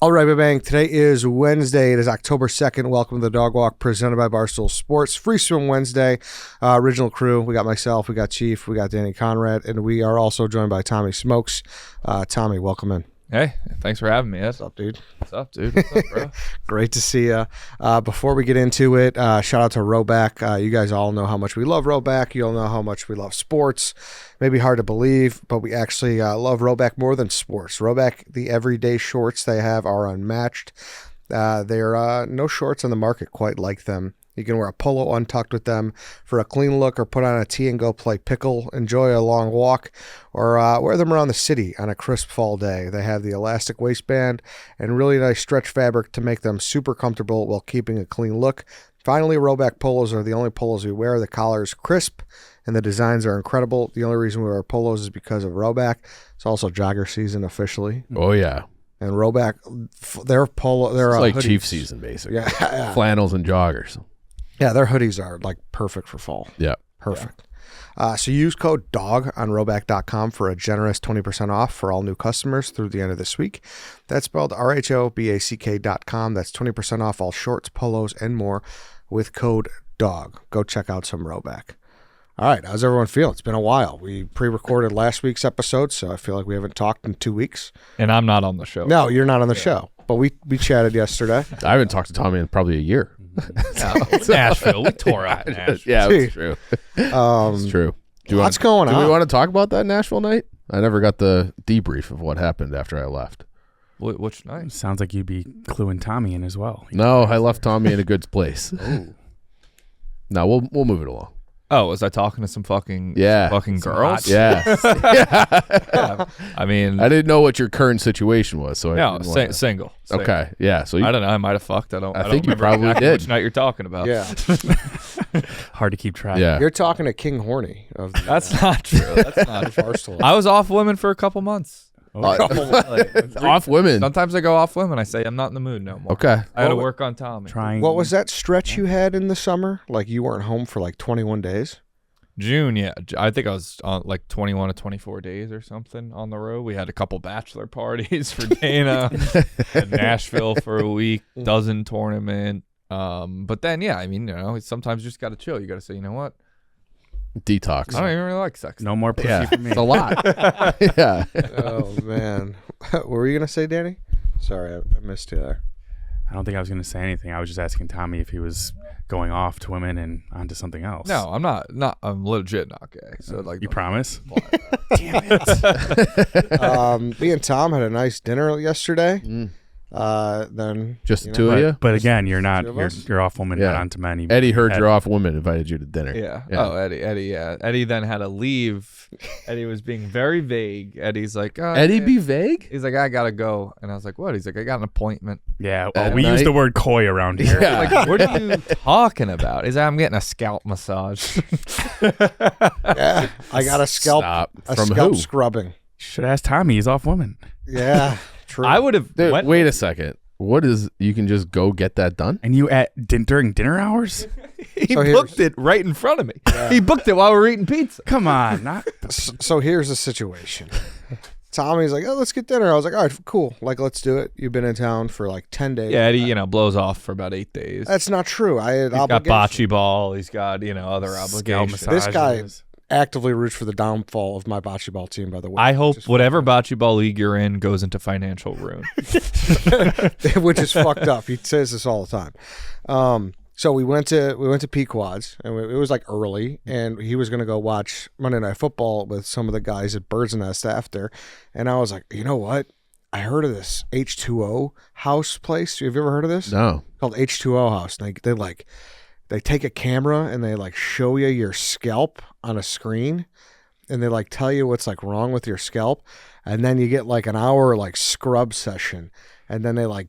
All right, bang. Today is Wednesday. It is October 2nd. Welcome to the Dog Walk presented by Barstool Sports. Free Swim Wednesday. Original crew. We got myself, we got Chief, we got Danny Conrad, and we are also joined by Tommy Smokes. Tommy, welcome in. Hey, thanks for having me. What's up, dude? What's up, dude? What's up, bro? Great to see you. Before we get into it, shout out to Roback. You guys all know how much we love Roback. You all know how much we love sports. Maybe hard to believe, but we actually love Roback more than sports. Roback, the everyday shorts they have are unmatched. There are no shorts on the market quite like them. You can wear a polo untucked with them for a clean look, or put on a tee and go play pickle, enjoy a long walk, or wear them around the city on a crisp fall day. They have the elastic waistband and really nice stretch fabric to make them super comfortable while keeping a clean look. Finally, Roback polos are the only polos we wear. The collar is crisp and the designs are incredible. The only reason we wear polos is because of Roback. It's also jogger season officially. Oh, yeah. And Roback, their polo, they're it's like hoodies. Chief season, basically. Yeah. Flannels and joggers. Yeah, their hoodies are like perfect for fall. Yeah. Perfect. So use code DOG on Roback.com for a generous 20% off for all new customers through the end of this week. That's spelled RHOBACK.com. That's 20% off all shorts, polos, and more with code DOG. Go check out some Roback. All right, how's everyone feel? It's been a while. We pre-recorded last week's episode, so I feel like we haven't talked in 2 weeks. And I'm not on the show. No, you're not on the show, but we chatted yesterday. I haven't talked to Tommy in probably a year. No, it's Nashville. We tore out Nashville. Yeah, it's true. It's true. What's going on? Do we want to talk about that Nashville night? I never got the debrief of what happened after I left. Which night? Sounds like you'd be cluing Tommy in as well. No, I left Tommy in a good place. Oh. No, we'll move it along. Oh, was I talking to some fucking girls? Yeah. Yeah. I mean, I didn't know what your current situation was, so no, I didn't want to- single. Okay, yeah. So I don't know. I might have fucked. I don't think you remember probably exactly did. which night you're talking about. Yeah. Hard to keep track. Yeah. You're talking to King Horny of the That's not true. That's not true. Barstool. I was off women for a couple months. Off women. Sometimes I go off women. I say I'm not in the mood no more. Okay. I had to work on Tommy. What was that stretch you had in the summer? Like you weren't home for like 21 days? June, yeah. I think I was on like 21 to 24 days or something on the road. We had a couple bachelor parties for Dana, in Nashville for a week, dozen tournament. But then, yeah, I mean, you know, sometimes you just got to chill. You got to say, you know what? Detox. I don't even really like sex. No more pussy for me. It's a lot. Yeah. Oh, man. What were you going to say, Danny? Sorry, I missed you there. I don't think I was going to say anything. I was just asking Tommy if he was going off to women and onto something else. No, I'm not. I'm legit not gay. So like, You promise? Damn it. Me and Tom had a nice dinner yesterday. Then Just the two of you? But again, you're not. Two of us? You're off women, Yeah. not onto men. Eddie heard you're off women, invited you to dinner. yeah. Oh, Eddie. Yeah. Eddie then had to leave. Eddie was being very vague. Eddie's like, oh, Eddie yeah. be vague? He's like, I gotta go, and I was like, what? He's like, I got an appointment. Yeah. At We use night? the word coy around here. Yeah. Like, what are you talking about? He's like, I'm getting a scalp massage. yeah, I got a scalp. Stop. A From scalp who? scrubbing. Should ask Tommy. He's off women. Yeah, true. I would have. Dude, wait a second. What is, you can just go get that done? And you during dinner hours? He So booked it right in front of me. He booked it while we were eating pizza. Come on. Not. So here's the situation. Tommy's like, oh, let's get dinner. I was like, all right, cool. Like, let's do it. You've been in town for like 10 days. Yeah, Eddie, blows off for about 8 days. That's not true. I had He's got obligations. bocce ball. He's got, other obligations. This guy massages. actively roots for the downfall of my bocce ball team, by the way. I hope which is whatever bocce ball league you're in goes into financial ruin. which is fucked up. He says this all the time. So we went to Pequod's, and it was like early, and he was gonna go watch Monday Night Football with some of the guys at Bird's Nest after, and I was like, you know what? I heard of this H2O house place. Have you ever heard of this? No. Called H2O House. And they take a camera and they like show you your scalp on a screen, and they like tell you what's like wrong with your scalp, and then you get like an hour like scrub session, and then they like,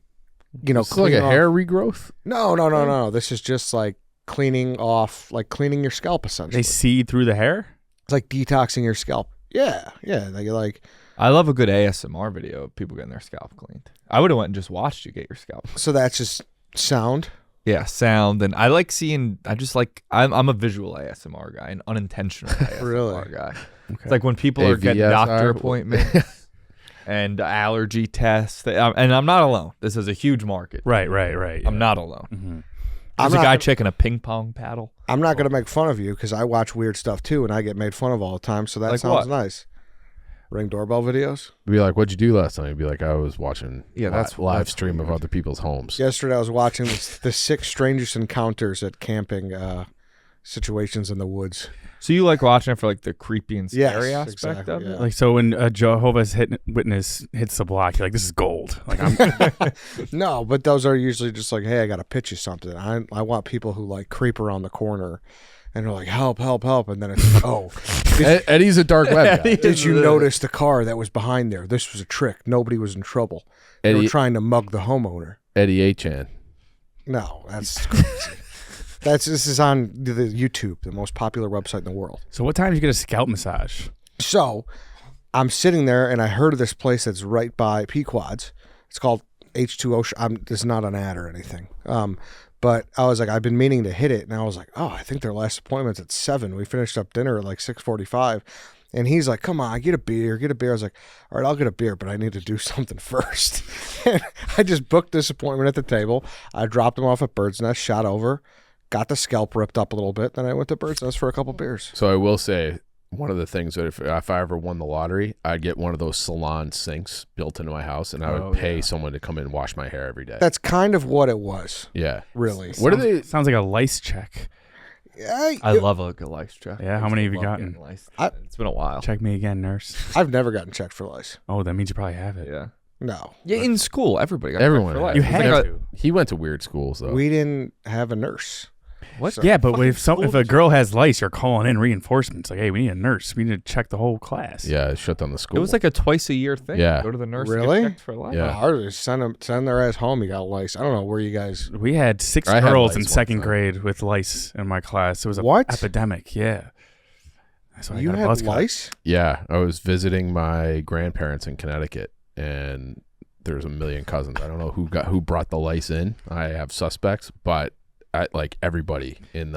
It's like a hair regrowth? No. This is just like cleaning your scalp essentially. They see through the hair? It's like detoxing your scalp. Yeah. They like. I love a good ASMR video of people getting their scalp cleaned. I would have went and just watched you get your scalp. So that's just sound. Yeah, sound, and I like seeing. I'm a visual ASMR guy, an unintentional ASMR Really? guy. Okay. It's like when people are getting AVSR. doctor appointments. and allergy tests. And I'm not alone. This is a huge market. Right. I'm not alone. Mm-hmm. There's a guy checking a ping pong paddle. I'm not going to make fun of you because I watch weird stuff too, and I get made fun of all the time. So that Like sounds what? Ring doorbell videos. Be like, what'd you do last night? You'd be like, I was watching that's live stream of other people's homes. Yesterday I was watching the 6 strangest encounters at camping situations in the woods. So you like watching it for like the creepy and Yes, scary aspect exactly, of it? yeah. Like, so when a Jehovah's Witness hits the block, you're like, this is gold. Like, I'm No, but those are usually just like, hey, I got to pitch you something. I want people who like creep around the corner and they're like, help, and then it's like, oh, Eddie's a dark web guy. did you notice the car that was behind there? This was a trick. Nobody was in trouble. They were Eddie, trying to mug the homeowner. Eddie A-chan. No, that's crazy. This is on the YouTube, the most popular website in the world. So what time did you get a scalp massage? So I'm sitting there and I heard of this place that's right by Pequod's. It's called H2O. This is not an ad or anything. But I was like, I've been meaning to hit it. And I was like, oh, I think their last appointment's at 7. We finished up dinner at like 6:45. And he's like, come on, get a beer. I was like, all right, I'll get a beer, but I need to do something first. And I just booked this appointment at the table. I dropped him off at Bird's Nest, shot over, got the scalp ripped up a little bit. Then I went to Bird's Nest for a couple beers. So I will say, one of the things that if I ever won the lottery, I'd get one of those salon sinks built into my house, and I would pay someone to come in and wash my hair every day. That's kind of what it was, Yeah. really. What are they? Sounds like a lice check. I love a good lice check. Yeah, how many have you gotten? It's been a while. Check me again, nurse. I've never gotten checked for lice. Oh, that means you probably have it. Yeah. No. Yeah, in school, everybody got Everyone checked for lice. You I had think to. He went to weird schools though. We didn't have a nurse. What? So- Yeah, but Fucking if a girl has lice, you're calling in reinforcements. Like, hey, we need a nurse. We need to check the whole class. Yeah, it shut down the school. It was like a twice a year thing. Yeah. Go to the nurse Really? and get checked for lice. Yeah. Hardly send their ass home. You got lice. I don't know where you guys. We had 6 I had girls lice in one second time. grade with lice in my class. It was a What? epidemic. Yeah. That's why I You got a had buzz cut. lice? Yeah, I was visiting my grandparents in Connecticut, and there's a million cousins. I don't know who brought the lice in. I have suspects, but like everybody in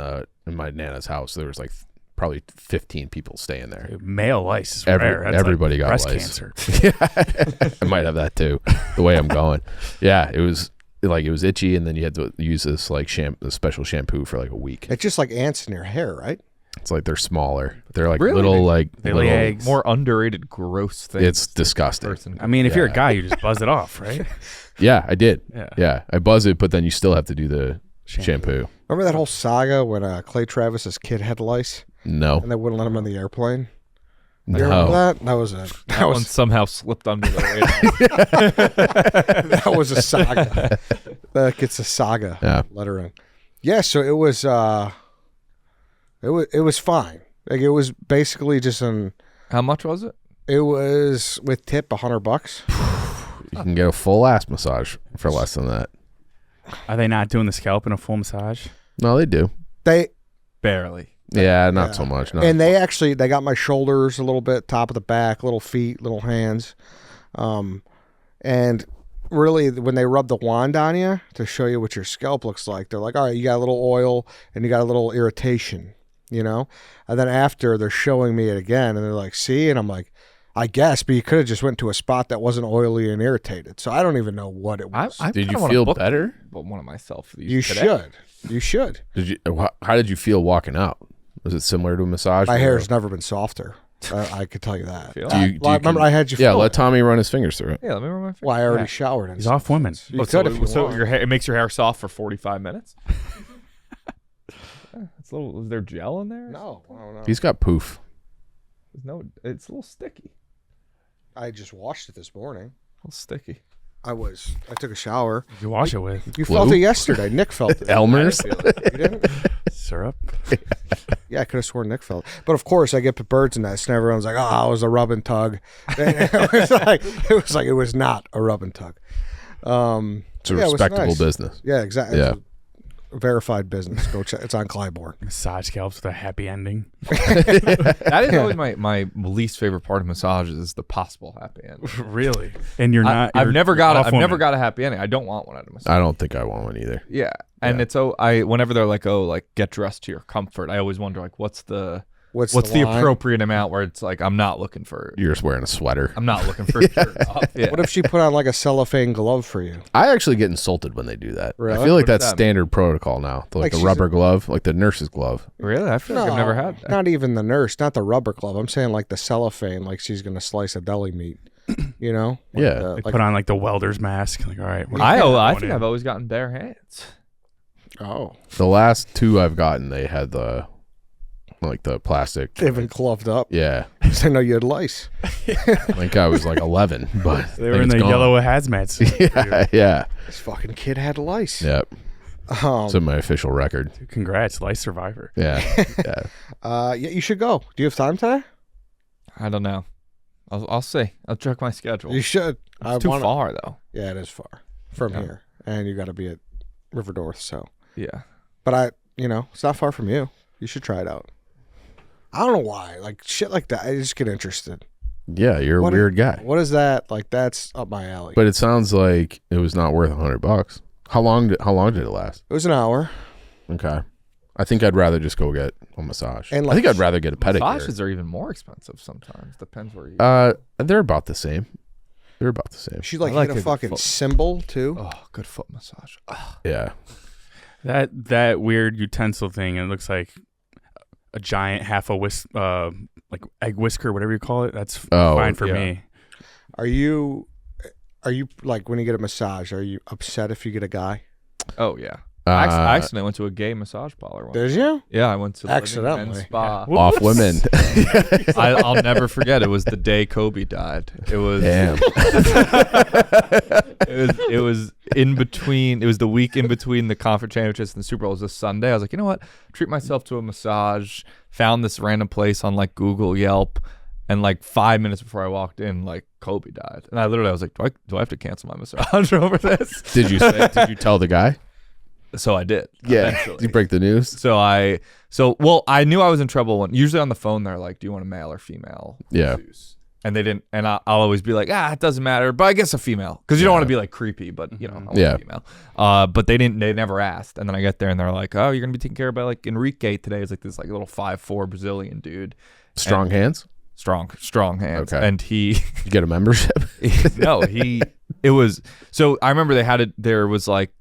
my nana's house, there was like probably 15 people staying there. Male lice is rare. That's everybody like got breast lice. cancer. I might have that too. The way I'm going, yeah, it was itchy, and then you had to use this like a special shampoo for like a week. It's just like ants in your hair, right? It's like they're smaller. They're like Really? little like They lay little- eggs. More underrated, gross things. It's disgusting. Person. I mean, if you're a Yeah. guy, you just buzz it off, right? Yeah, I did. Yeah. Yeah, I buzz it, but then you still have to do the shampoo. Remember that whole saga when Clay Travis's kid had lice No, and they wouldn't let him on the airplane? You no. remember that? That was a That one somehow slipped under the radar. that was a saga. That gets a saga Yeah. lettering. Yeah, so it was fine. Like it was basically just How much was it? it was with tip $100. You can get a full ass massage for less than that. Are they not doing the scalp in a full massage? No, they do. They Barely. Yeah, not so much. No. and they got my shoulders a little bit, top of the back, little feet, little hands, and really when they rub the wand on you to show you what your scalp looks like, they're like, all right, you got a little oil and you got a little irritation, you know, and then after they're showing me it again and they're like, see, and I'm like, I guess, but you could have just went to a spot that wasn't oily and irritated. So I don't even know what it was. I Did kinda you wanna feel book better? one of myself. For these You today. should. You should. Did you? How did you feel walking out? Was it similar to a massage? My or- hair's never been softer. I could tell you that. Feel? Do you- Well, I remember I had you. Yeah, fill let it. Tommy run his fingers through it. Yeah, let me run my finger. Well, I already Yeah. showered. He's off women. You so could if you so want. your hair, it makes your hair soft for 45 minutes. It's a little. Is there gel in there? No, I don't know. He's got poof. There's no. It's a little sticky. I just washed it this morning. A little sticky. I took a shower. You wash it with You Glue? felt it yesterday. Nick felt it. Elmer's. You didn't? syrup. Yeah, I could have sworn Nick felt it. But of course, I get to Bird's Nest, and everyone's like, "Oh, it was a rub and tug." It was not a rub and tug. It's a yeah, it was respectable nice. business. Yeah, exactly. Yeah. It's a verified business. Go check. It's on Clybourne. Massage scalps with a happy ending. That is always my least favorite part of massages is the possible happy ending. Really? And you're not. I've you're never got off I've never woman. got a happy ending. I don't want one at a massage. I don't think I want one either. Yeah, and Yeah. it's whenever they're like, oh, like get dressed to your comfort. I always wonder like, what's the What's the line? appropriate amount where it's like I'm not looking for You're just wearing a sweater. I'm not looking for a shirt off. Yeah. What if she put on like a cellophane glove for you? I actually get insulted when they do that. Really? I feel like What does that's that mean? standard protocol now. Like Like the she's rubber glove, like the nurse's glove. Really? I feel like I've never had that. Not even the nurse, not the rubber glove. I'm saying like the cellophane, like she's gonna slice a deli meat. You know? Like Yeah. the- They like- put on like the welder's mask. Like, all right, we're I going think in. I've always gotten bare hands. oh, The last two I've gotten, they had the plastic. they've been gloved up. Yeah. 'Cause I know you had lice. I think I was like 11, but They were in the yellow hazmat suit. Yeah. Yeah. This fucking kid had lice. Yep. It's in my official record. Dude, congrats, lice survivor. Yeah. Yeah. Yeah, you should go. Do you have time today? I don't know. I'll see. I'll check my schedule. You should. It's too far though. Yeah, it is far from Yeah. here, and you got to be at Riverdorth. So, Yeah. but it's not far from you. You should try it out. I don't know why, like shit like that. I just get interested. Yeah. You're What a weird guy. What is that? Like that's up my alley. But it sounds like it was not worth $100. How long did it last? It was an hour, Okay. I think I'd rather just go get a massage. And I think like- I'd rather get a pedicure. Massages are even more expensive sometimes. Depends where you. They're about the same. They're about the same. she like, I like hit a a fucking foot. symbol too. Oh, good foot massage. Yeah. That weird utensil thing. It looks like a giant half a like egg whisker, whatever you call it. That's fine for yeah. me. Are you like when you get a massage? Are you upset if you get a guy? Oh yeah. I accidentally went to a gay massage parlor once. Did you? Yeah, I went to Living Accidentally. Men's Spa. off women. I'll never forget. It was the day Kobe died. It was. Damn. It was in between. It was the week in between the conference championships and the Super Bowl. It was a Sunday. I was like, you know what? Treat myself to a massage. Found this random place on like Google, Yelp, and like 5 minutes before I walked in, like Kobe died. And I was like, do I have to cancel my massage over this? Did you tell the guy? So I did. Yeah. Eventually. Did you break the news? Well, I knew I was in trouble when usually on the phone they're like, do you want a male or female Yeah. masseuse? And they didn't, and I'll always be like, it doesn't matter, but I guess a female, because you don't want to be like creepy, but I want a female. But they never asked, and then I get there and they're like, oh, you're gonna be taken care of by like Enrique today. It's like this like little 5'4" Brazilian dude, Strong hands? strong hands, Okay. and he. You get a membership? No, it was, so I remember there was like,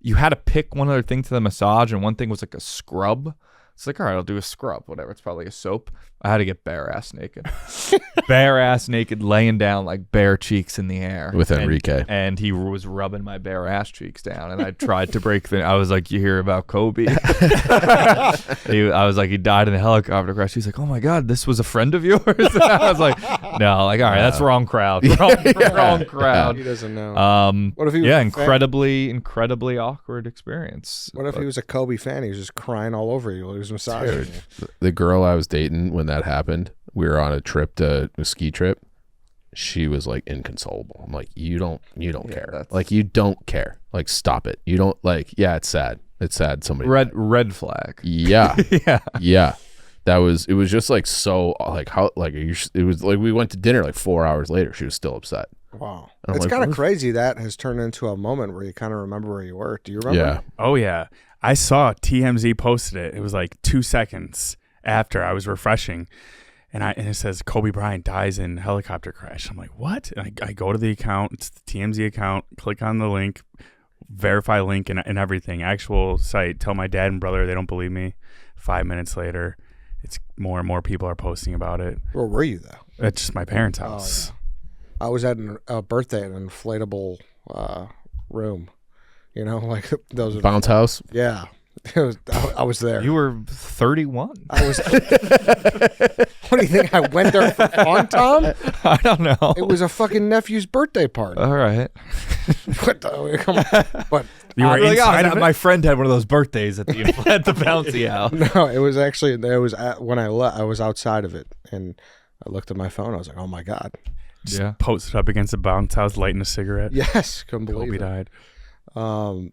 you had to pick one other thing to the massage, and one thing was like a scrub. It's like, all right, I'll do a scrub, whatever. It's probably a soap. I had to get bare ass naked. Bare ass naked, laying down like bare cheeks in the air. With Enrique. And he was rubbing my bare ass cheeks down. And I tried to break I was like, you hear about Kobe? I was like, he died in a helicopter crash. He's like, oh my God, this was a friend of yours? And I was like, no, like, all right, that's wrong crowd. Wrong crowd. He doesn't know. What if he was a fan? incredibly awkward experience. What if he was a Kobe fan? He was just crying all over you while he was massaging you. The girl I was dating when that happened, we were on a ski trip. She was like inconsolable. I'm like, you don't care. Like, you don't care. Like, stop it. You don't like, yeah, it's sad. It's sad. Somebody Red flag. Yeah. Yeah. Yeah. It was just like, so like how, like, it was like, we went to dinner like 4 hours later. She was still upset. Wow. I'm It's like, kind of what? crazy that has turned into a moment where you kind of remember where you were. Do you remember? Yeah. Oh yeah, I saw TMZ posted it. It was like 2 seconds after I was refreshing, and it says Kobe Bryant dies in helicopter crash. I'm like, what? And I go to the account. It's the TMZ account. Click on the link, verify link and everything. Actual site. Tell my dad and brother. They don't believe me. 5 minutes later, it's more and more people are posting about it. Where were you though? It's just my parents' Oh, house. yeah. I was at a birthday at an inflatable room. You know, like those. Bounce house. Yeah. I was there. You were 31. I was. What do you think? I went there for fun, Tom? I don't know. It was a fucking nephew's birthday party. All right. What the, come on. But You were Like, inside of it? my friend had one of those birthdays at the bouncy house. no, it was actually when I left. I was outside of it, and I looked at my phone. I was like, "Oh my God, Just Yeah. posted up against the bounce house, lighting a cigarette. yes!" Couldn't believe Kobe it. died.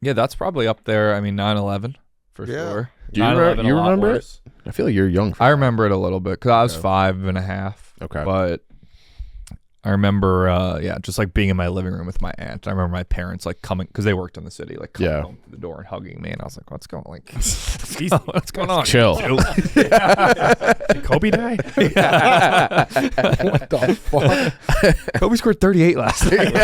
Yeah, that's probably up there. I mean, 9/11 for Yeah. sure. Do you 9/11 you a lot remember it? worse. I feel like you're young. I remember it a little bit because I was Yeah. 5.5. Okay. But I remember, just like being in my living room with my aunt. I remember my parents like coming because they worked in the city, like coming home to the door and hugging me, and I was like, "What's going? Like, what's going on? Chill. Did Kobe die? What the fuck? Kobe scored 38 last night."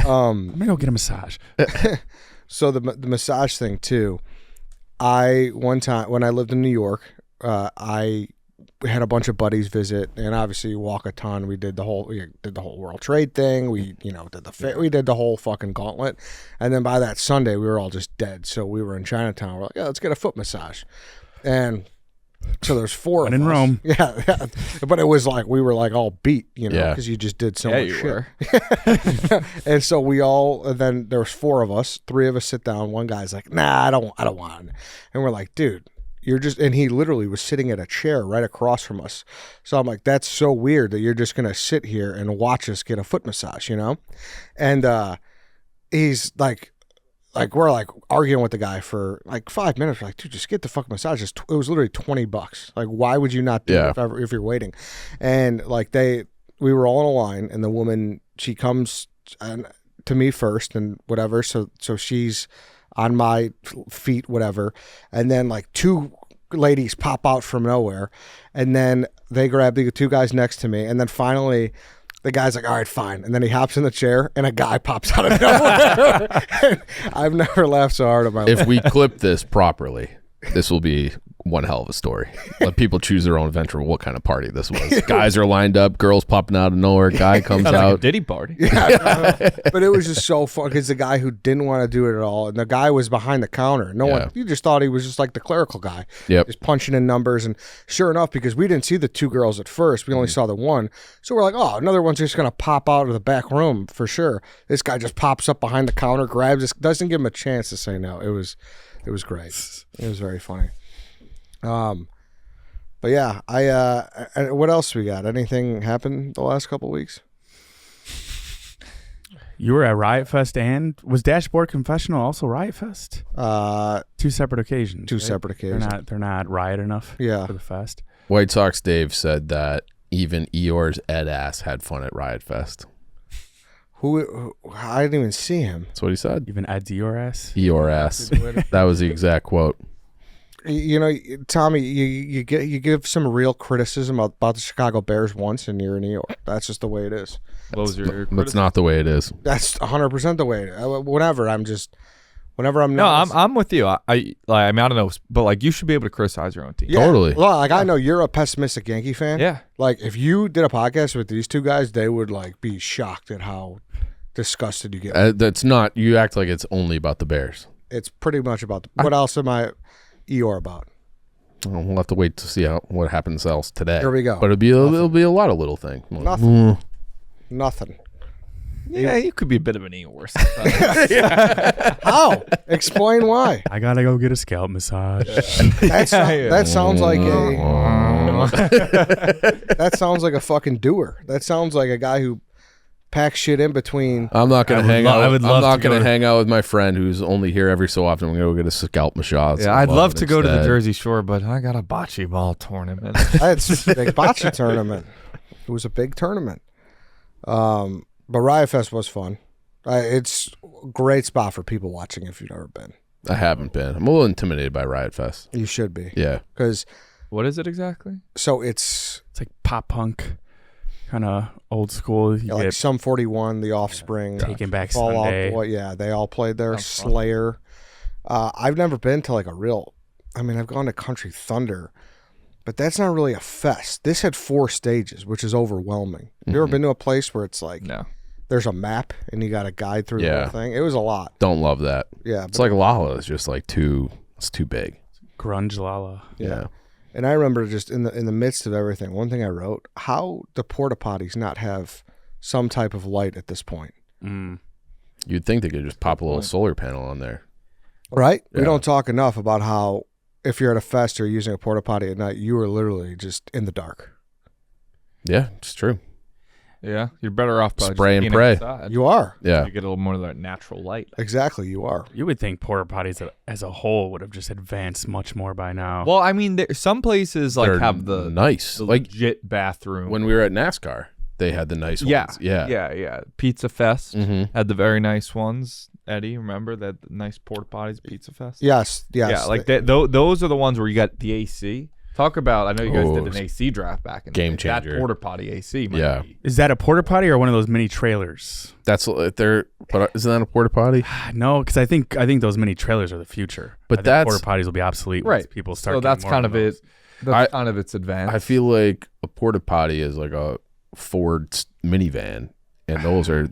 I'm gonna go get a massage. So the massage thing too. One time when I lived in New York, I had a bunch of buddies visit, and obviously you walk a ton. We did the whole World Trade thing. We we did the whole fucking gauntlet, and then by that Sunday we were all just dead. So we were in Chinatown. We're like, yeah, let's get a foot massage, and so there's four When of in us. Rome. Yeah, but it was like we were like all beat, Yeah. because you just did so much you shit. were. And so and then there was four of us. Three of us sit down. One guy's like, nah, I don't want it. And we're like, dude, and he literally was sitting at a chair right across from us. So I'm like, that's so weird that you're just going to sit here and watch us get a foot massage, And he's like we're like arguing with the guy for like 5 minutes. We're like, dude, just get the fucking massage. It was literally $20. Like, why would you not do it if you're waiting? And like we were all in a line, and the woman, she comes to me first and whatever. So she's on my feet, whatever. And then like two ladies pop out from nowhere, and then they grab the two guys next to me. And then finally the guy's like, all right, fine. And then he hops in the chair, and a guy pops out of nowhere. And I've never laughed so hard in my life. If we clip this properly, this will be one hell of a story. Let people choose their own adventure. What kind of party this was? Guys are lined up, girls popping out of nowhere. Guy comes Sounds like a out. Diddy party. Yeah, but it was just so fun because the guy who didn't want to do it at all, and the guy was behind the counter. No one, you just thought he was just like the clerical guy, just punching in numbers. And sure enough, because we didn't see the two girls at first, we only saw the one. So we're like, oh, another one's just gonna pop out of the back room for sure. This guy just pops up behind the counter, grabs us, doesn't give him a chance to say no. It was great. It was very funny. But yeah, what else we got? Anything happened the last couple of weeks? You were at Riot Fest, and was Dashboard Confessional also Riot Fest? Two separate occasions. Two right? separate occasions. They're not riot enough. Yeah. For the fest. White Sox Dave said that even Eeyore's Ed Ass had fun at Riot Fest. Who? I didn't even see him. That's what he said. Even Ed's your ass. Eeyore ass. That was the exact quote. Tommy, you give some real criticism about the Chicago Bears once, and you're in New York. That's just the way it is. What was your? That's not the way it is. That's 100% the way it is. Whenever I'm No, I'm with you. I don't know, but like you should be able to criticize your own team. Yeah. Totally. Well, like I know you're a pessimistic Yankee fan. Yeah. Like if you did a podcast with these two guys, they would like be shocked at how disgusted you get. That's not. You act like it's only about the Bears. It's pretty much about what else am I Eeyore about? We'll have to wait to see what happens else today. Here we go. But it'll be a lot of little things. Nothing. Yeah, you could be a bit of an Eeyore. How? Explain why. I gotta go get a scalp massage. That sounds like that sounds like a fucking doer. That sounds like a guy who packs shit in between. I'm not gonna hang out. I'm not gonna hang out with my friend who's only here every so often. I'm gonna go get a scalp massage. Yeah, I'd love to go to the Jersey Shore, but I got a bocce ball tournament. It's a big bocce tournament. It was a big tournament. But Riot Fest was fun. It's a great spot for people watching if you've never been. I haven't been. I'm a little intimidated by Riot Fest. You should be. Yeah. Because What is it exactly? so it's It's like pop punk, kind of old school. You like get Sum 41, The Offspring, Taking Back Fall Sunday. Out Boy. Yeah, they all played there. Sounds fun. Slayer. I've never been to like a real. I mean, I've gone to Country Thunder, but that's not really a fest. This had 4 stages, which is overwhelming. You ever been to a place where it's like No. there's a map and you got to guide through the Yeah. whole thing? It was a lot. Don't love that. Yeah, It's like Lala is just like it's too big. grunge lala. yeah. And I remember just in the midst of everything, one thing I wrote: how do porta potties not have some type of light at this point? You'd think they could just pop a little solar panel on there. Right? We Yeah. don't talk enough about how if you're at a fest or using a porta potty at night, you are literally just in the dark. Yeah, it's true. Yeah, you're better off probably Spray just and being pray. inside. You are. Yeah. You get a little more of that natural light. Exactly, you are. You would think porta potties as a whole would have just advanced much more by now. Well, I mean, some places like They're have the nice. the Like legit bathroom. when we were at NASCAR, they had the nice yeah, ones. Yeah. yeah. Pizza Fest Mm-hmm. had the very nice ones. Eddie, remember that nice porta potties, Pizza Fest? Yes. Yeah, like those are the ones where you got the AC. Talk about, I know you guys Oh, did an AC draft back in the game day. That changer. porta potty AC might Yeah. be. Is that a porta potty or one of those mini trailers? That's but isn't that a porta potty? No, because I think those mini trailers are the future. But I think that's- porta potties will be obsolete Right. once people start. So getting that's more kind of those. it. That's kind of its advantage. I feel like a porta potty is like a Ford minivan, and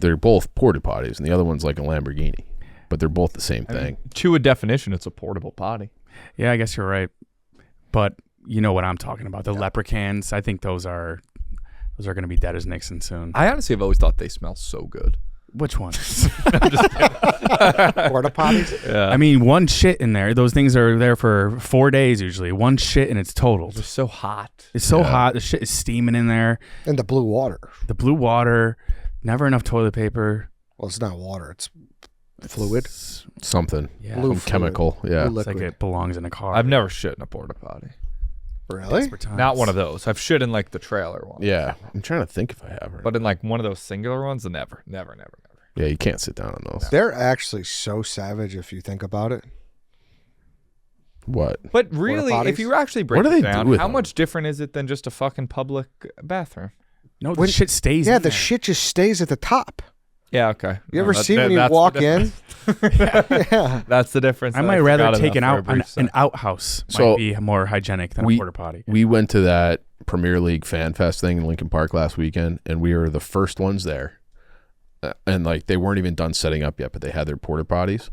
they're both porta potties, and the other one's like a Lamborghini, but they're both the same I mean, thing. to a definition, it's a portable potty. Yeah, I guess you're right. But you know what I'm talking about? The leprechauns. I think those are going to be dead as Nixon soon. I honestly have always thought they smell so good. Which one? porta potties. Yeah. I mean, one shit in there. Those things are there for 4 days usually. One shit and it's totaled. They're so hot. It's so Yeah. hot. The shit is steaming in there. And the blue water. The blue water. Never enough toilet paper. Well, it's not water. It's fluid. Something, Yeah. Blue some chemical. Yeah, Blue It's like liquid. it belongs in a car. I've never shit in a porta potty. Really? Desperate times. Not one of those. I've shit in like the trailer one. yeah. I'm trying to think if I have. But in like one of those singular ones, never. Yeah, you can't sit down on those. They're actually so savage if you think about it. What? But really, potties? if you actually break What do it they do down, with how them? much different is it than just a fucking public bathroom? No, the When- shit stays Yeah, in the there. shit just stays at the top. Yeah, okay. You ever see when you walk in? Yeah. That's the difference. I that might forgot rather about take for a brief an second. outhouse. So, might be more hygienic than a we- porta potty. We went to that Premier League Fan Fest thing in Lincoln Park last weekend, and we were the first ones there. And like they weren't even done setting up yet, but they had their porta potties.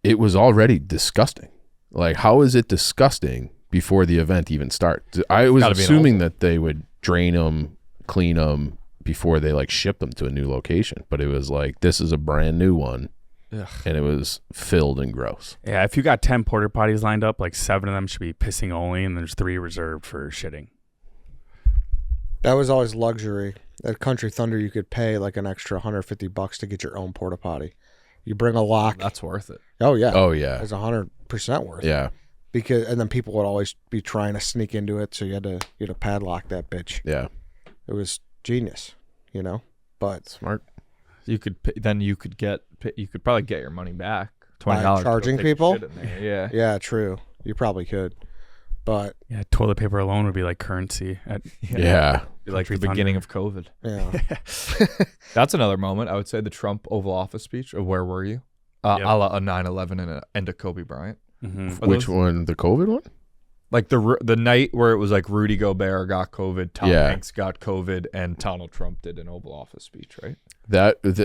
It was already disgusting. Like, how is it disgusting before the event even starts? I was gotta be an assuming that they would drain them, clean them before they like ship them to a new location, but it was like this is a brand new one, Ugh. and it was filled and gross. Yeah, if you got 10 porta potties lined up, like 7 of them should be pissing only, and there's 3 reserved for shitting. That was always luxury. At Country Thunder, you could pay like an extra $150 to get your own porta potty. You bring a lock. That's worth it. Oh yeah. Oh yeah, It's 100% worth it. yeah, And then people would always be trying to sneak into it, so you had to padlock that bitch. yeah. It was genius, you know. But Smart. You could you could probably get your money back. By $20 charging people? Yeah. yeah, true. You probably could. But Yeah, toilet paper alone would be like currency. Yeah. Be like the Country beginning of COVID. yeah. That's another moment. I would say the Trump Oval Office speech of where were you? Yep. A la a 9/11 and a Kobe Bryant. Mm-hmm. Are Which those- one? The COVID one? Like the night where it was like Rudy Gobert got COVID, Tom Yeah. Hanks got COVID, and Donald Trump did an Oval Office speech, right?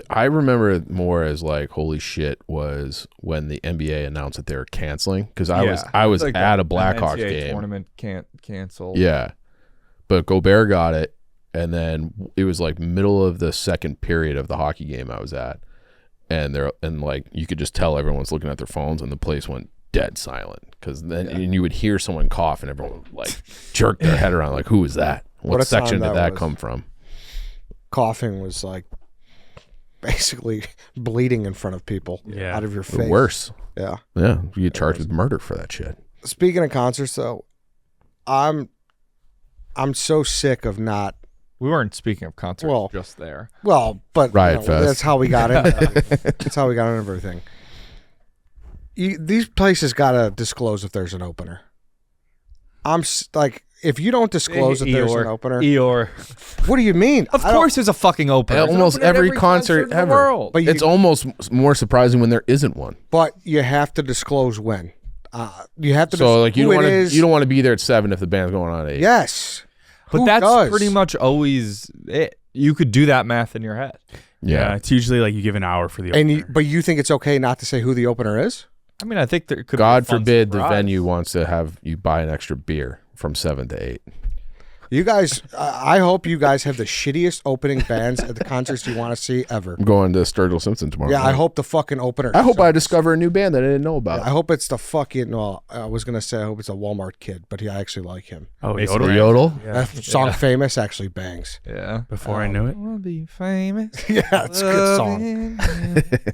I remember it more as like holy shit was when the NBA announced that they were canceling because I was Like at a the Blackhawks NCAA game. tournament can't cancel. Yeah, but Gobert got it, and then it was like middle of the second period of the hockey game I was at, and like you could just tell everyone was looking at their phones, and the place went dead silent because then and you would hear someone cough, and everyone would like jerk their head around like, who was that? What What a section time did that that was. come from? Coughing was like basically bleeding in front of people Yeah. out of your face. Worse. Yeah. Yeah, you get charged with murder for that shit. Speaking of concerts, though, I'm so sick of not. We weren't speaking of concerts Well, just there. Well, but Riot Fest. that's how we got into everything. That's how we got into everything. These places gotta disclose if there's an opener. Like, if you don't disclose if there's an opener, Eeyore. what do you mean? Of I don't- course there's a fucking opener. There's an Almost opener at every concert in the ever. world. But you, It's almost more surprising when there isn't one. but you have to disclose when. You have to. So like you who don't it want to is. you don't want to be there at 7 if the band's going on at 8. Yes, But Who that's does? pretty much always it. You could do that math in your head. Yeah, it's usually like you give an hour for the and opener. but you think it's okay not to say who the opener is? I mean, I think there could God be a fun forbid the surprise. venue wants to have you buy an extra beer from 7 to 8. You guys, I hope you guys have the shittiest opening bands at the concerts you want to see ever. I'm going to Sturgill Simpson tomorrow. Yeah, night. I hope the fucking opener. I hope I sucks. discover a new band that I didn't know about. I hope it's the fucking. Well, I was gonna say I hope it's a Walmart kid, but I actually like him. Oh, Basically, The Yodel. Yodel. Yeah. That song "Famous" actually bangs. Yeah. Before I knew it. I'll be famous. Yeah, it's a good song.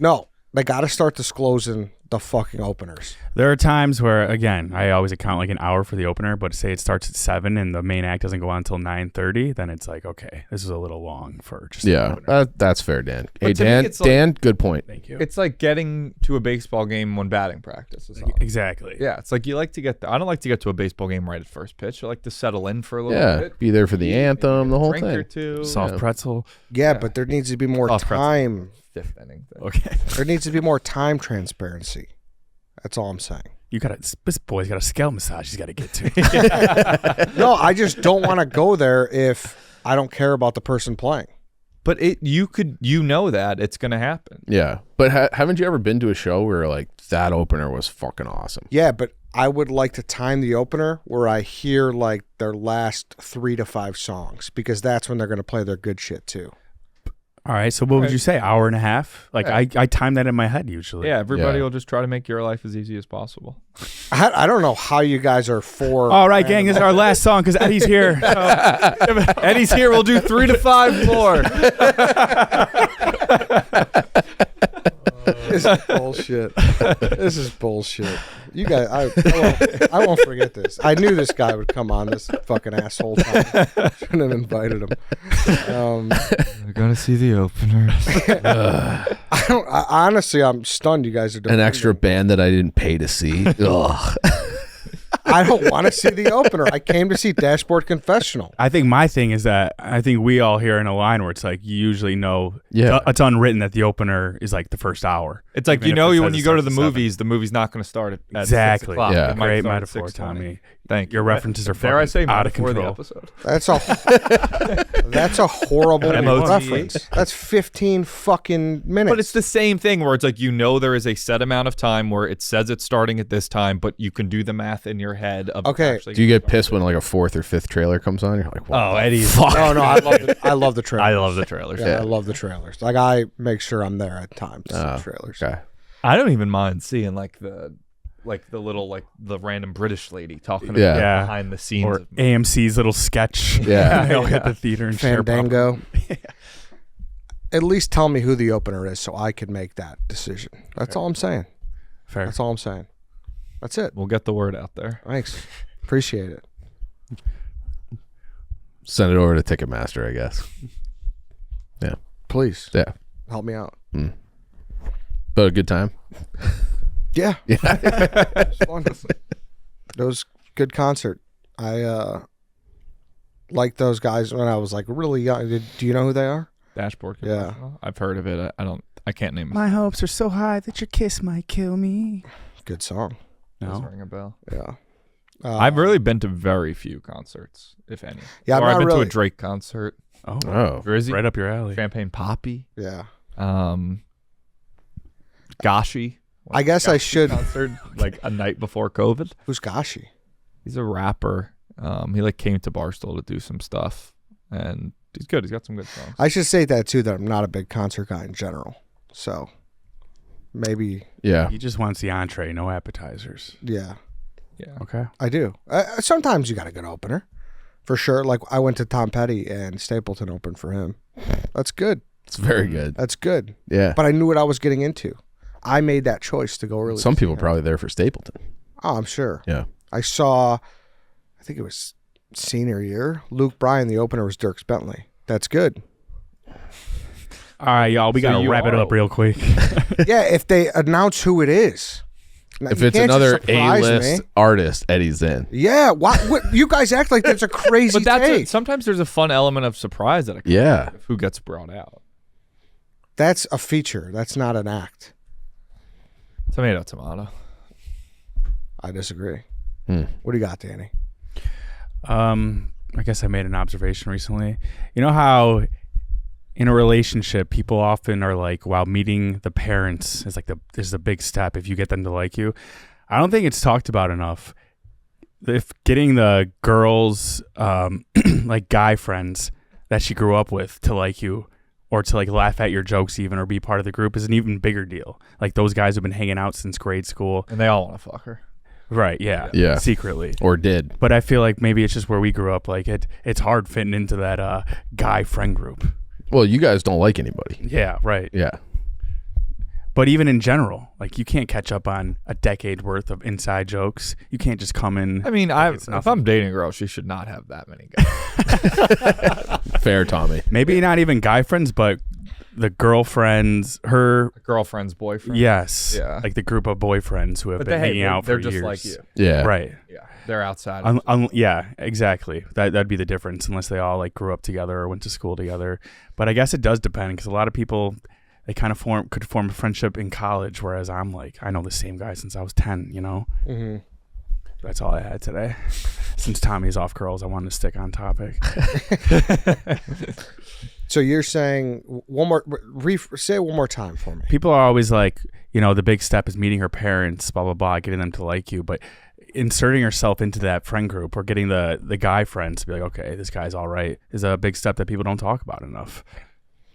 No, they got to start disclosing the fucking openers. There are times where, again, I always account like an hour for the opener, but say it starts at 7 and the main act doesn't go on until 9:30, then it's like, okay, this is a little long for just the Yeah, opener. that's fair, Dan. Hey, But to me, Dan. it's like- Dan, good point. Thank you. It's like getting to a baseball game when batting practice is on. Exactly. Yeah, it's like you like to get. I don't like to get to a baseball game right at first pitch. I like to settle in for a little Yeah, bit. be there for the Maybe anthem, the a whole drink or thing. two. Soft pretzel. Yeah, Yeah. but there needs to be more Oh, pretzel. time. Fifth inning thing. Okay. There needs to be more time transparency. That's all I'm saying. This boy's got a scalp massage he's got to get to. No, I just don't want to go there if I don't care about the person playing. But you know that it's gonna happen. Yeah, but haven't you ever been to a show where like that opener was fucking awesome? Yeah, but I would like to time the opener where I hear like their last 3 to 5 songs because that's when they're going to play their good shit too. All right, so what would you say? Hour and a half? Like Yeah. I time that in my head usually. Yeah, everybody Yeah. will just try to make your life as easy as possible. I don't know how you guys are for. All right, gang, this is our last song because Eddie's here. Eddie's here. We'll do 3 to 5 more. This is bullshit. This is bullshit. You guys, I won't forget this. I knew this guy would come on this fucking asshole time. Shouldn't have invited him. We're gonna see the opener. Honestly, I'm stunned you guys are doing An extra band that I didn't pay to see. Ugh. I don't want to see the opener. I came to see Dashboard Confessional. I think my thing is that I think we all hear in a line where it's like you usually know Yeah. it's unwritten that the opener is like the first hour. It's like Even you if know it when says you it go to starts the at 7. movies, the movie's not going to start at 6 Exactly. o'clock. Yeah. It might Great start at metaphor, 6:20. Tommy. Thank you. Your references are Dare I say fucking out of metaphor control. the episode? That's a horrible MOTH. reference. That's 15 fucking minutes. But it's the same thing where it's like you know there is a set amount of time where it says it's starting at this time, but you can do the math in your head of Okay. actually Do you get pissed when like a 4th or 5th trailer comes on? You're like, what Oh, the Eddie's. fuck? No, I love the trailers. I love the trailers. Yeah, I love the trailers. Like I make sure I'm there at times to see Oh, the trailers. Okay. I don't even mind seeing like the little like the random British lady talking about Yeah. behind the scenes. Or of AMC's little sketch. Yeah. They all hit the theater and share Fandango. At least tell me who the opener is so I can make that decision. That's all I'm saying. Fair. That's all I'm saying. That's it. We'll get the word out there. Thanks. Appreciate it. Send it over to Ticketmaster, I guess. Please Yeah. help me out. But a good time. Yeah. It's fun. It was a good concert. I liked those guys when I was like really young. Do you know who they are? Dashboard. Yeah. Confessional? I've heard of it. I can't name it. My hopes are so high that your kiss might kill me. Good song. Does No. ring a bell. Yeah. I've really been to very few concerts, if any. Yeah, I'm or I've not been to really. a Drake concert. Oh, Oh. Drizzy. right up your alley. Champagne Poppy. Yeah. Gashi. I guess I should. Concert like a night before COVID. Who's Gashi? He's a rapper. He like came to Barstool to do some stuff, and he's good. He's got some good songs. I should say that too, that I'm not a big concert guy in general. So maybe, Yeah. He just wants the entree, no appetizers. yeah, Yeah. Okay. I do. Sometimes you got a good opener. For sure. Like I went to Tom Petty and Stapleton opened for him. That's good. It's very good. That's good. Yeah. But I knew what I was getting into. I made that choice to go early. Some to see people him. probably there for Stapleton. Oh, I'm sure. Yeah. I saw, I think it was senior year, Luke Bryan. The opener was Dierks Bentley. That's good. All right, y'all. We So got to you wrap it are up real quick. Yeah, if they announce who it is. Now, If you it's can't just another surprise A-list me. artist, Eddie's in. Yeah, what you guys act like that's a crazy But that's take. sometimes there's a fun element of surprise at a concert Yeah. of who gets brought out. That's a feature. That's not an act. Tomato. I disagree. Hmm. What do you got, Danny? I guess I made an observation recently. You know how in a relationship, people often are like, wow, meeting the parents is like this is a big step if you get them to like you. I don't think it's talked about enough. if getting the girls, like guy friends that she grew up with to like you, or to like laugh at your jokes even, or be part of the group, is an even bigger deal. Like those guys have been hanging out since grade school. And they all want to fuck her. Right, yeah. Yeah. Secretly. Or did. But I feel like maybe it's just where we grew up. Like it's hard fitting into that guy friend group. Well, you guys don't like anybody. Yeah, right. Yeah. But even in general, like you can't catch up on a decade worth of inside jokes. You can't just come in. I mean, it's if nothing. I'm dating a girl, she should not have that many guys. Fair, Tommy. Maybe not even guy friends, but the girlfriends, her Girlfriend's boyfriend. yes, Yeah. like the group of boyfriends who have But been hanging out they're for just years. like you. Yeah. Right. Yeah. They're outside. Yeah, exactly. That'd be the difference, unless they all like grew up together or went to school together. But I guess it does depend, because a lot of people, they kind of could form a friendship in college, whereas I'm like, I know the same guy since I was 10. You know. Mm-hmm. That's all I had today. Since Tommy's off girls, I wanted to stick on topic. So you're saying one more? Say it one more time for me. People are always like, the big step is meeting her parents, blah blah blah, getting them to like you, but inserting yourself into that friend group or getting the guy friends to be like, okay, this guy's all right, is a big step that people don't talk about enough.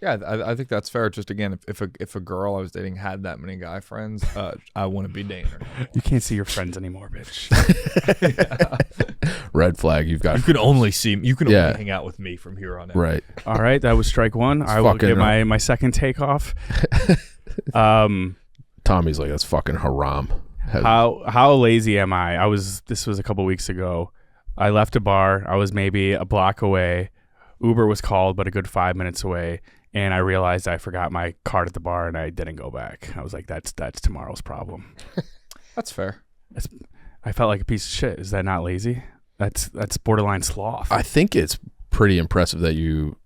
Yeah, I think that's fair. Just again, if a girl I was dating had that many guy friends, I wouldn't be dating her. You can't see your friends anymore, bitch. Red flag. You've got. You can only see me. You can Yeah. only hang out with me from here on out. Right. All right, that was strike one. I will fucking get my second take off. Tommy's like, that's fucking haram. How lazy am I? This was a couple weeks ago. I left a bar. I was maybe a block away. Uber was called, but a good 5 minutes away. And I realized I forgot my card at the bar and I didn't go back. I was like, that's tomorrow's problem. That's fair. I felt like a piece of shit. Is that not lazy? That's borderline sloth. I think it's pretty impressive that you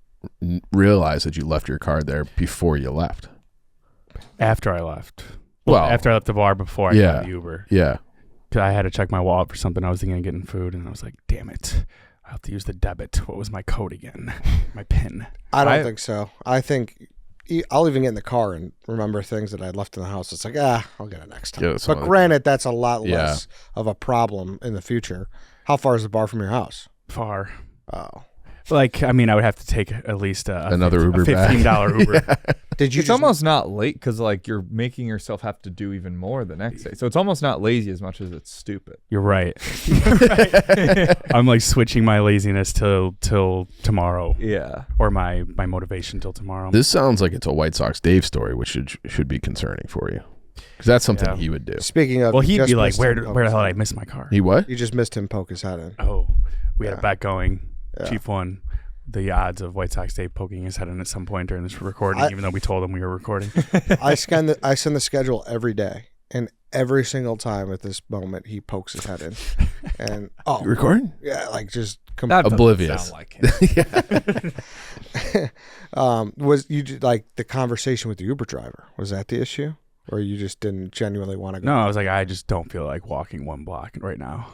realize that you left your card there before you left. After I left. Well, After I left the bar, before I yeah. got the Uber. Yeah. 'Cause I had to check my wallet for something. I was thinking of getting food, and I was like, damn it. I have to use the debit. What was my code again? My PIN. I don't think so. I think I'll even get in the car and remember things that I left in the house. It's like, I'll get it next time. Yeah, but granted, that's a lot less of a problem in the future. How far is the bar from your house? Far. Oh. Like, I mean, I would have to take at least Another Uber a $15 Uber. Did you It's just, almost not late because like you're making yourself have to do even more the next day. So it's almost not lazy as much as it's stupid. You're right. I'm like switching my laziness till tomorrow, Yeah. or my motivation till tomorrow. This sounds like it's a White Sox Dave story, which should be concerning for you. Because that's something Yeah. he would do. speaking of, Well, you he'd just be like, missed where him the poke hell his did I head. miss my car? He what? You just missed him poke his head in. Oh, we had Yeah. a bet going. Yeah. Chief won. The odds of White Sox Dave poking his head in at some point during this recording, even though we told him we were recording. I send the schedule every day, and every single time at this moment he pokes his head in, and You recording? yeah, like just That doesn't Oblivious. sound like him. was you like the conversation with the Uber driver? Was that the issue, or you just didn't genuinely want to go? No, I was like, I just don't feel like walking one block right now.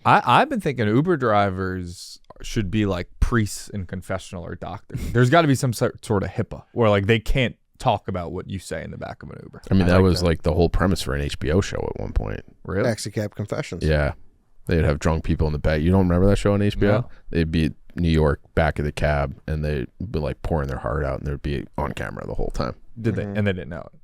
I've been thinking Uber drivers should be like priests in confessional or doctors. There's got to be some sort of HIPAA where like they can't talk about what you say in the back of an Uber. I mean, that like was that. like the whole premise for an HBO show at one point. Really? Taxi cab confessions. Yeah. They'd have drunk people in the back. You don't remember that show on HBO? No. They'd be New York, back of the cab, and they'd be like pouring their heart out, and they'd be on camera the whole time. Did they? And they didn't know it.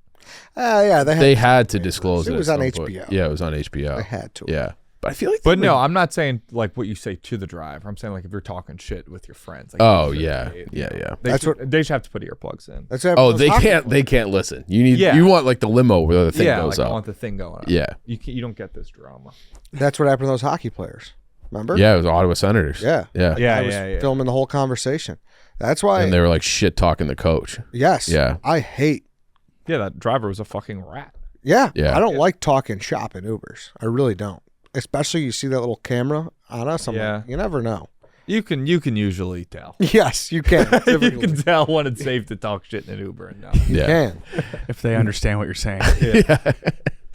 Yeah, They had to disclose it. It was at on some point. HBO. Yeah, it was on HBO. They had to. Yeah. But I feel like But no, I'm not saying like what you say to the driver. I'm saying like if you're talking shit with your friends. Like, Oh, you should yeah. be- Yeah. They That's should, they should have to put earplugs in. That's what Oh, those they hockey can't. They players- can't listen. You need. Yeah. You want like the limo where the thing Yeah, goes like I up. want the thing going up. Yeah. You don't get this drama. That's what happened to those hockey players. Remember? Yeah, it was Ottawa Senators. Yeah. Yeah. Yeah, I was yeah. filming the whole conversation. That's why. And they were like shit talking the coach. yes. Yeah. I hate. Yeah, that driver was a fucking rat. Yeah. Yeah. I don't like talking shop in Ubers. I really don't. Especially you see that little camera on us. I'm Yeah. like, you never know. You can usually tell. Yes, you can. You Typically. can tell when it's safe to talk shit in an Uber and not. You Yeah. can. If they understand what you're saying.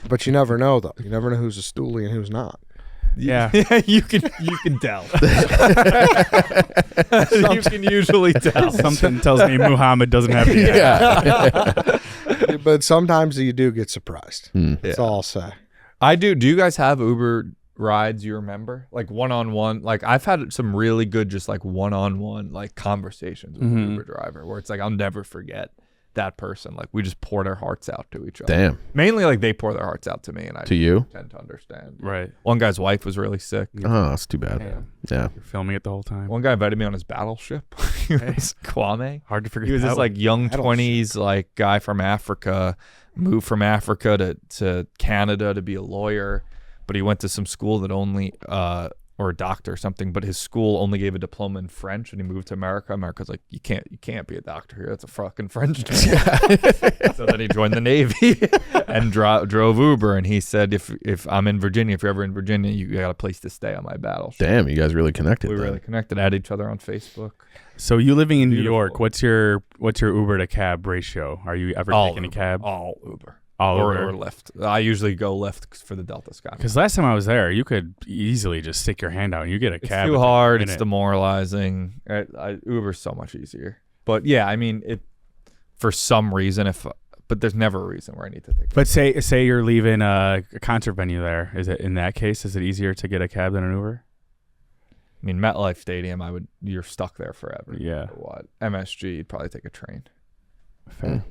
But you never know, though. You never know who's a stoolie and who's not. Yeah. you can tell. You can usually tell. Something tells me Muhammad doesn't have the But sometimes you do get surprised. Hmm. That's all I'll say. I do. Do you guys have Uber rides you remember? Like one-on-one. Like I've had some really good just like one-on-one like conversations with an Uber driver where it's like I'll never forget that person. Like we just pour their hearts out to each other. Damn. Mainly like they pour their hearts out to me and I To you? tend to understand. Right. One guy's wife was really sick. Oh, that's too bad. Damn. Yeah. You're filming it the whole time. One guy invited me on his battleship. He was Kwame. Hard to forget. He was that this one. like young Battleship. 20s like guy from Africa, moved from Africa to Canada to be a lawyer, but he went to some school that only or a doctor or something, but his school only gave a diploma in French, and he moved to America. America's like, you can't be a doctor here. That's a fucking French degree. So then he joined the Navy and drove Uber. And he said, if I'm in Virginia, if you're ever in Virginia, you got a place to stay on my battleship. Damn, you guys really connected. We then. really connected, add each other on Facebook. So you living in New Beautiful. York? What's your Uber to cab ratio? Are you ever taking a cab? All Uber. All or Uber. Lyft. I usually go Lyft for the Delta Sky. Because last time I was there, you could easily just stick your hand out and you get a It's cab. too within a hard. It's minute. demoralizing. Uber's so much easier. But yeah, I mean, it for some reason, but there's never a reason where I need to take. But say you're leaving a concert venue there. Is it in that case? Is it easier to get a cab than an Uber? I mean, MetLife Stadium, you're stuck there forever. Yeah. Or what? MSG, you'd probably take a train. Fair.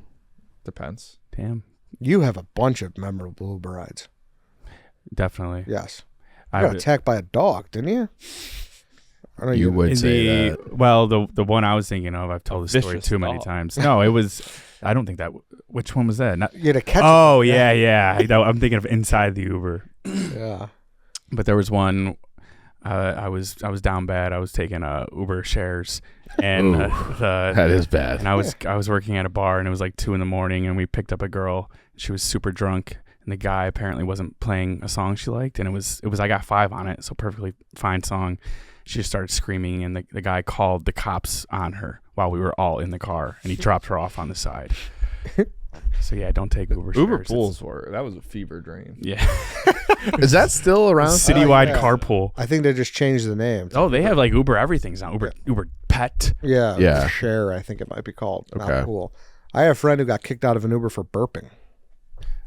Depends. Damn. You have a bunch of memorable Uber rides. Definitely. Yes. I You got would- attacked by a dog, didn't you? I know You would in say the that. well, the one I was thinking of, I've told the story vicious too many dog. times. No, it was. I don't think that. Which one was that? Not, You had to catch oh it. yeah. I'm thinking of inside the Uber. Yeah. But there was one. I was down bad. I was taking Uber shares, and That is bad. and I was working at a bar, and it was like 2 a.m, and we picked up a girl. She was super drunk, and the guy apparently wasn't playing a song she liked, and it was I got 5 on it, so perfectly fine song. She just started screaming, and the guy called the cops on her while we were all in the car, and he dropped her off on the side. So yeah, don't take Uber. Uber shares. pools that was a fever dream. Yeah. Is that still around? Citywide yeah. carpool. I think they just changed the name. Oh, they have like Uber everything's now. Uber Pet. Yeah. Yeah. Share, I think it might be called. Not Okay. cool. I have a friend who got kicked out of an Uber for burping.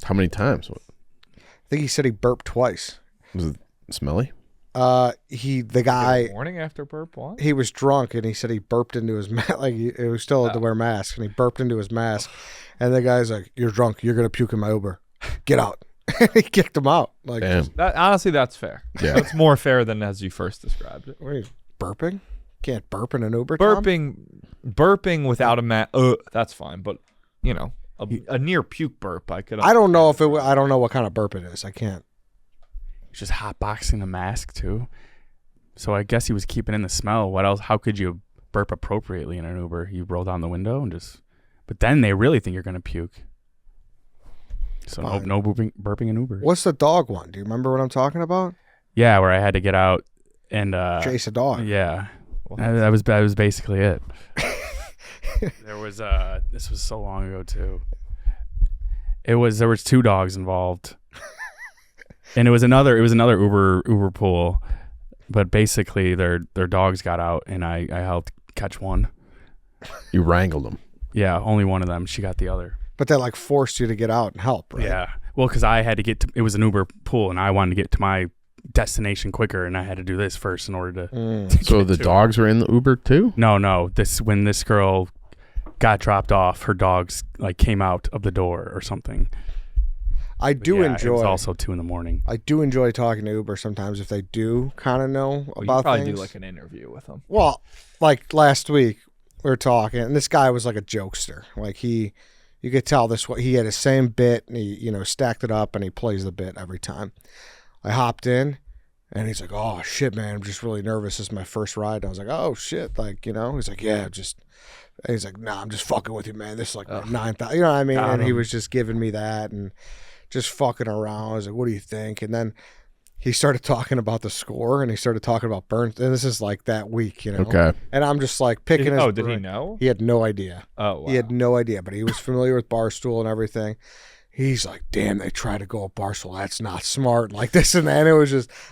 How many times? I think he said he burped twice. Was it smelly? The guy, Morning after burp one. he was drunk and he said he burped into his mask. Like he was still had to wear masks, and he burped into his mask. And the guy's like, "You're drunk. You're gonna puke in my Uber. Get out." And he kicked him out. Like, Damn. Honestly, that's fair. Yeah. That's more fair than as you first described it. what are you burping? Can't burp in an Uber. Tom? Burping without a mask. That's fine. But a near puke burp, I could. I don't know if it. I don't know what kind of burp it is. I can't. He's just hotboxing the mask too. So I guess he was keeping in the smell. What else? How could you burp appropriately in an Uber? You roll down the window and just. But then they really think you're gonna puke. So Fine. no burping in Uber. What's the dog one? Do you remember what I'm talking about? Yeah, where I had to get out and Chase a dog. yeah, that was basically it. There was this was so long ago too. There was 2 dogs involved, and it was another Uber pool, but basically their dogs got out and I helped catch one. You wrangled them. Yeah, only one of them. She got the other. But they like forced you to get out and help, right? Yeah, well, because I had to get to. It was an Uber pool, and I wanted to get to my destination quicker, and I had to do this first in order to. So the dogs were in the Uber too? No. When this girl got dropped off, her dogs like came out of the door or something. I But do yeah, It enjoy. was also 2 a.m. I do enjoy talking to Uber sometimes if they do kind of know You about probably things. do like an interview with them. Well, like last week we were talking, and this guy was like a jokester. Like you could tell he had the same bit, and he stacked it up, and he plays the bit every time. I hopped in, and he's like, "Oh shit, man, I'm just really nervous. This is my first ride." And I was like, "Oh shit," he's like, "Yeah, just." And he's like, "Nah, I'm just fucking with you, man. This is like my 9,000." You know what I mean? Got And he him. was just giving me that and just fucking around. I was like, "What do you think?" And then he started talking about the score, and he started talking about Burns. And this is like that week, Okay. And I'm just like picking his Did he brain. know? He had no idea. Oh, wow. He had no idea, but he was familiar with Barstool and everything. He's like, "Damn, they try to go at Barstool. That's not smart." Like this and that. And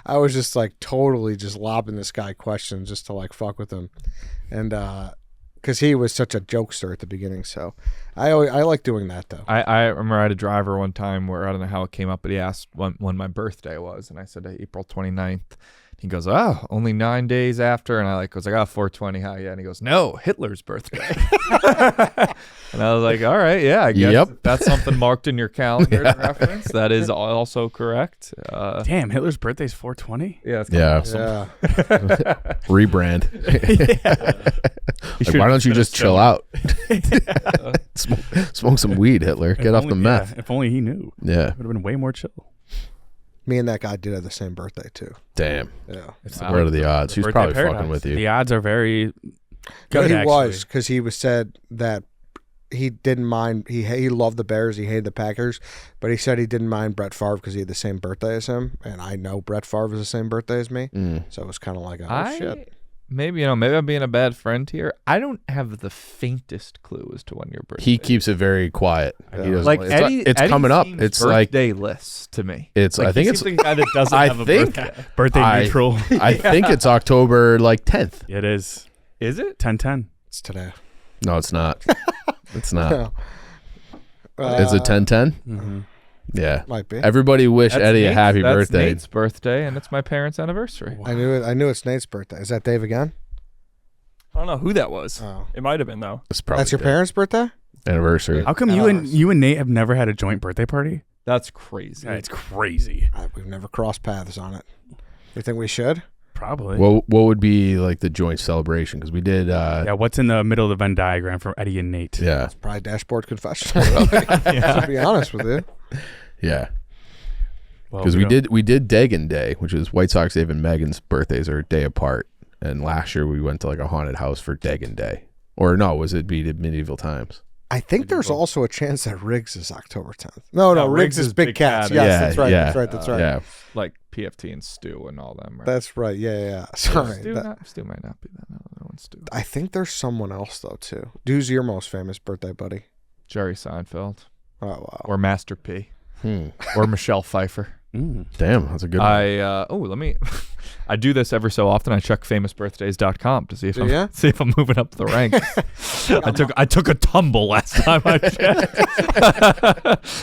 I was just like totally just lobbing this guy questions just to like fuck with him. And because he was such a jokester at the beginning. So I like doing that though. I remember I had a driver one time where I don't know how it came up, but he asked when my birthday was, and I said April 29th. He goes, oh, only 9 days after, and I was like, 420, how yeah? And he goes, no, Hitler's birthday. And I was like, all right, yeah, I guess if that's something marked in your calendar to reference. That is also correct. Damn, Hitler's birthday's 420. Yeah, it's kind of awesome. Yeah. Rebrand. Like, why don't you just chill out? Smoke some weed, Hitler. Get off the meth. Yeah, if only he knew. Yeah. It would have been way more chill. Me and that guy did have the same birthday too. Damn. Yeah. What are the odds? He's Birthday probably paradox. fucking with you. The odds are very good. He actually. was, because he was said that he didn't mind. He loved the Bears. He hated the Packers, but he said he didn't mind Brett Favre because he had the same birthday as him, and I know Brett Favre was the same birthday as me, so it was kind of like, shit. Maybe I'm being a bad friend here. I don't have the faintest clue as to when your birthday. He keeps it very quiet. Yeah. He doesn't, like it's Eddie coming up. seems It's like birthday lists to me. it's. Like, I think he it's. seems like a guy that doesn't I have a think- birthday. Birthday neutral. I think it's October 10th. It is. Is it? 10-10. It's today. No, it's not. It's not. No. Is it 10-10? Mm-hmm. Yeah. Might be. Everybody wish That's Eddie a Nate's- happy that's birthday. Nate's birthday, and it's my parents' anniversary. I knew it. I knew it's Nate's birthday. Is that Dave again? I don't know who that was. Oh, It might have been though. It's probably that's your Dave. parents' birthday. Anniversary. How come Oh, you and Nate have never had a joint birthday party? That's crazy. It's crazy. We've never crossed paths on it. You think we should? Probably. What would be like the joint celebration? Because we did. Yeah, what's in the middle of the Venn diagram for Eddie and Nate? Yeah. Probably dashboard confession. To be honest with you. Yeah. Well, Because don't- we did Dagon Day, which is White Sox Dave and Megan's birthdays are a day apart. And last year we went to like a haunted house for Dagon Day. Or no, we did Medieval Times. I think there's also a chance that Riggs is October 10th. No, Riggs is Big Cats. Cat. Yes, Yeah, that's right. yeah. That's right. Yeah. Like PFT and Stu and all them. Right? That's right. Yeah. Sorry. Stu might not be that. Another one, Stu. I think there's someone else though too. Who's your most famous birthday buddy? Jerry Seinfeld Oh wow. or Master P or Michelle Pfeiffer. Damn, that's a good one. Let me. I do this every so often. I check famousbirthdays.com to see if Do ya? I'm moving up the ranks. I took a tumble last time I checked.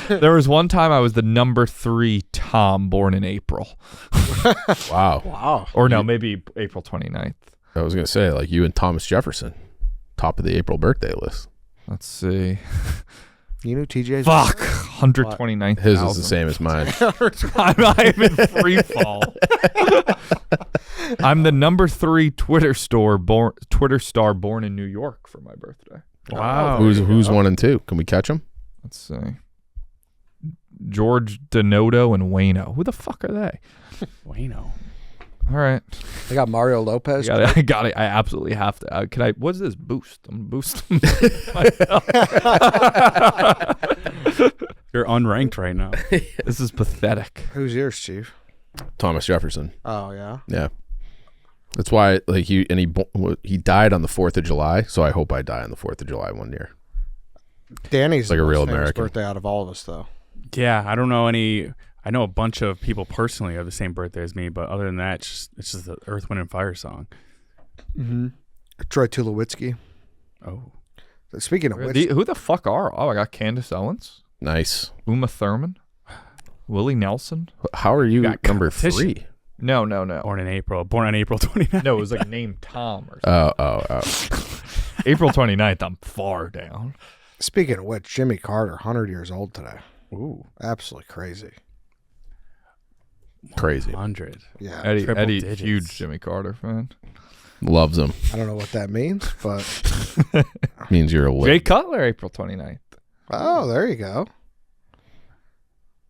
There was one time I was the number 3 Tom born in April. Wow. Wow. Or no, maybe April 29th. I was going to say, like you and Thomas Jefferson, top of the April birthday list. Let's see. You knew TJ's. Fuck. 129th. His is the same as mine. I'm in free fall. I'm the number 3 Twitter star born in New York for my birthday. Wow. Who's 1 and 2? Can we catch them? Let's see. George Denoto and Wayno. Who the fuck are they? Wayno. All right. I got Mario Lopez. I got it. I absolutely have to. Can I? What's this boost? I'm boosting. You're unranked right now. This is pathetic. Who's yours, Chief? Thomas Jefferson. Oh yeah. Yeah. That's why, like, he died on the 4th of July, so I hope I die on the 4th of July one year. Danny's Like the a most real famous American. birthday out of all of us, though. Yeah, I don't know any. I know a bunch of people personally have the same birthday as me, but other than that, it's just the Earth, Wind, and Fire song. Mm-hmm. Troy Tulowitzki. Oh, Speaking of which, Who the fuck are? Oh, I got Candace Owens, Nice. Uma Thurman, Willie Nelson. How are you got number competition. 3? No. born on April 29th. No, it was like named Tom or something. Oh. April 29th, I'm far down. speaking of which, Jimmy Carter, 100 years old today. Ooh, Absolutely crazy. Crazy. 100. Yeah. Eddie, Triple Eddie, digits. huge Jimmy Carter fan. Loves him. I don't know what that means, but Means you're a Jay lit. Cutler, April 29th. oh, there you go.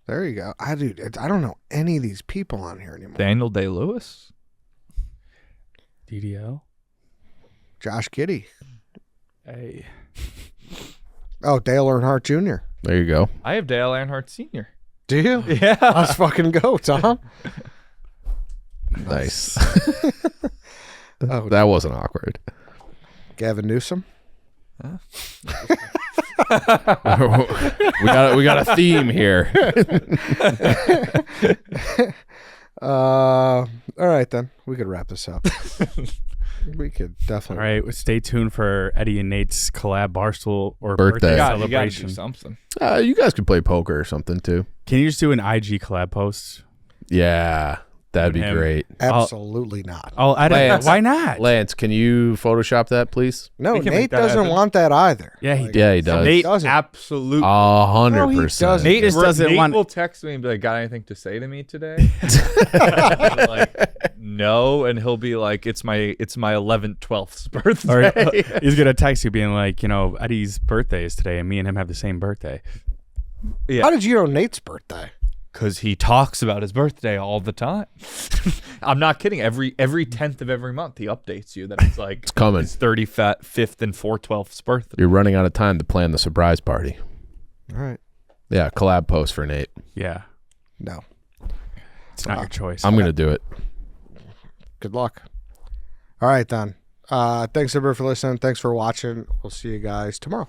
There you go. I don't know any of these people on here anymore. Daniel Day-Lewis. DDL. Josh Giddey. Hey. Oh, Dale Earnhardt Jr. There you go. I have Dale Earnhardt Sr. Do you? Yeah. Let's fucking go, Tom. Nice. Oh, That wasn't awkward. Gavin Newsom. we got a theme here. All right, then. We could wrap this up. We could All definitely. right, well, stay tuned for Eddie and Nate's collab Barstool or Birthday. birthday You gotta do celebration. something. You guys could play poker or something too. Can you just do an IG collab post? Yeah, that'd be Him. great. Absolutely not. I'll edit. Lance. Why not? Lance, can you Photoshop that, please? No, We can Nate make that doesn't happen. want that either. Yeah, he Like, Yeah, he does. Nate doesn't. absolutely. 100%. doesn't. Nate just doesn't Nate want. will text me and be like, "Got anything to say to me today?" I'm like, no, and he'll be like, "It's my 11th, 12th Or birthday." he's gonna text you being like, Eddie's birthday is today, and me and him have the same birthday. Yeah. How did you know Nate's birthday? Because he talks about his birthday all the time. I'm not kidding. Every 10th of every month, he updates you that it's like It's coming. his 35th and 4/12th birthday. You're running out of time to plan the surprise party. All right. Yeah, collab post for Nate. Yeah, No. it's not your choice. I'm gonna do it. Good luck. All right, then. Thanks, everybody, for listening. Thanks for watching. We'll see you guys tomorrow.